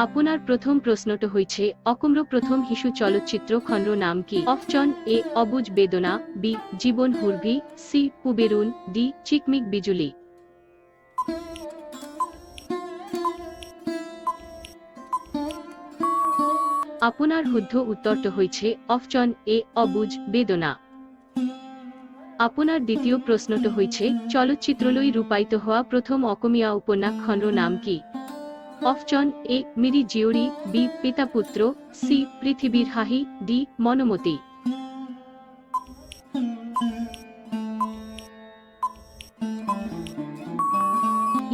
আপনার প্রথম প্রশ্নটা হইছে অকম্র প্রথম শিশু চলচ্চিত্র খণ্ড নাম কি? অপশন এ অবুজ বেদনা, বি জীবন হুরভি, সি পুবেরুন, ডি চিকমিক বিজুলি। আপনার শুদ্ধ উত্তরটা হইছে অপশন এ অবুজ বেদনা। আপনার দ্বিতীয় প্রশ্নটা হইছে চলচ্চিত্রলৈ রূপায়িত হওয়া প্রথম অকমিয়া উপন্যাস খণ্ড নাম কি? অপশন এ মিরি জিওরি, বি পিতা পুত্র, সি পৃথিবীর হাহি, ডি মনমতি।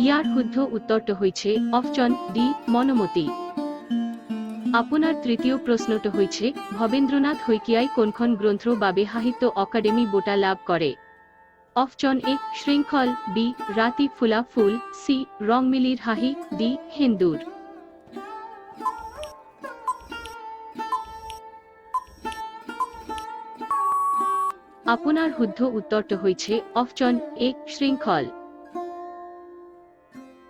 ইয়ার শুদ্ধ উত্তরটা হইছে অপশন ডি মনমতি। আপনার তৃতীয় প্রশ্নটা হইছে ভবেন্দ্রনাথ শইকীয়াই কোনখন গ্রন্থ বাবে সাহিত্য অকাডেমি বঁটা লাভ করে? অপশন এ শৃঙ্খল, বি রাতি ফুলা ফুল, সি রংমিলির হাহি, ডি হিন্দুর। আপনার শুদ্ধ উত্তরটা হইছে অপশন এ শৃঙ্খল।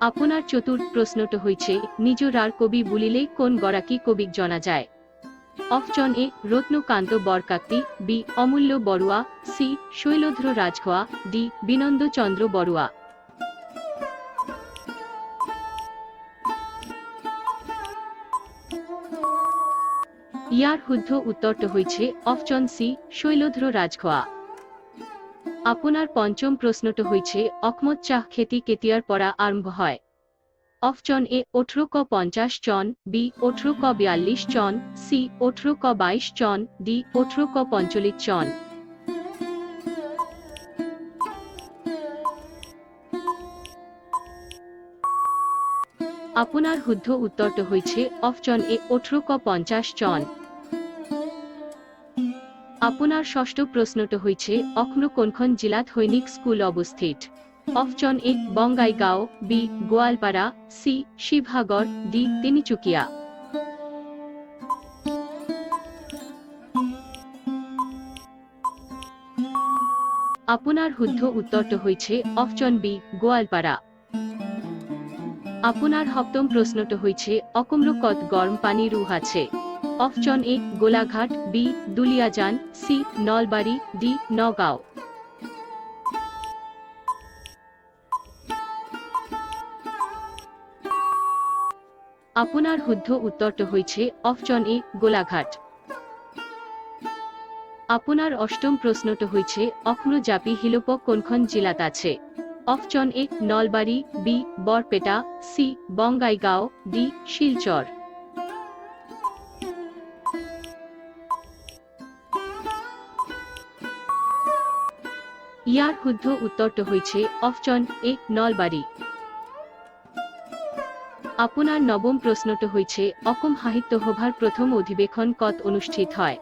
আপনার চতুর্থ প্রশ্নটা হইছে নিজ রার কবি বলিলে কোন গরাকী কবিক জানা যায়? অপশন এ রত্নকান্ত বরকাকতি, বি অমূল্য বড়ুয়া, সি শৈলধ্র রাজখোয়া, ডি বিনন্দ চন্দ্র বড়ুয়া। ইয়ার শুদ্ধ উত্তরটা হইছে অপশন সি শৈলধ্র রাজখোয়া। আপনার পঞ্চম প্রশ্নটা হইছে অকমত চাহ খেতি কেতিয়ার পরা আরম্ভ হয়? অপশন এ 1850 চন, বি 1842 চন, সি 1822 চন, ডি 1845 চন। আপনার শুদ্ধ উত্তরটা হইছে অপশন এ 1850 চন। আপনার ষষ্ঠ প্রশ্নটা হইছে অখ্ন কোনখন জেলাত সৈনিক স্কুল অবস্থিত? Option A Bongaigaon, B Goalpara, C Sivasagar, D Tinsukia. আপনার শুদ্ধ উত্তরটা হইছে অপশন বি গোয়ালপাড়া। আপনার সপ্তম প্রশ্নটা হইছে অকম্র কত গরম পানি রুহ আছে? Option A Golaghat, B Duliajan, C Nalbari, D Nagaon. আপনার শুদ্ধ উত্তরটা হইছে অপশন এ গোলাঘাট। আপনার অষ্টম প্রশ্নটা হইছে অখ্ন জাপি হিলোপ কোনখন জেলাত আছে? Option A Nalbari, B Barpeta, C Bongaigaon, D Silchar. ইয়ার শুদ্ধ উত্তরটা হইছে অপশন এ নলবাড়ি। আপনার নবম প্রশ্নটা হইছে অসম সাহিত্য সভার প্রথম অধিবেশন কত অনুষ্ঠিত হয়?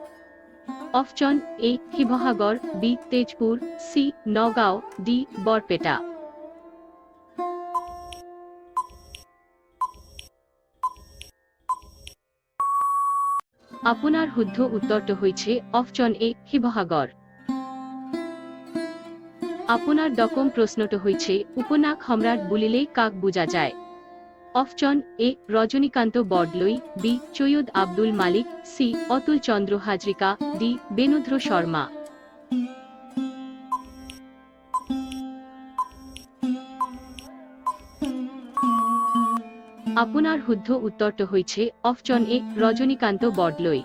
Option A Sivasagar, B Tezpur, C Nagaon, D Barpeta. আপনার শুদ্ধ উত্তরটা হইছে অপশন এ শিবসাগর। আপনার দশম প্রশ্নটা হইছে উপন্যাস সম্রাট বলিলেই কাক বুঝা যায়? Option A Rajanikanta Bordoloi, B Syed Abdul Malik, C Atul Chandra Hazarika, D Benudhar Sharma. আপনার শুদ্ধ উত্তরটা হইছে অপশন এ রজনীকান্ত বরদলৈ।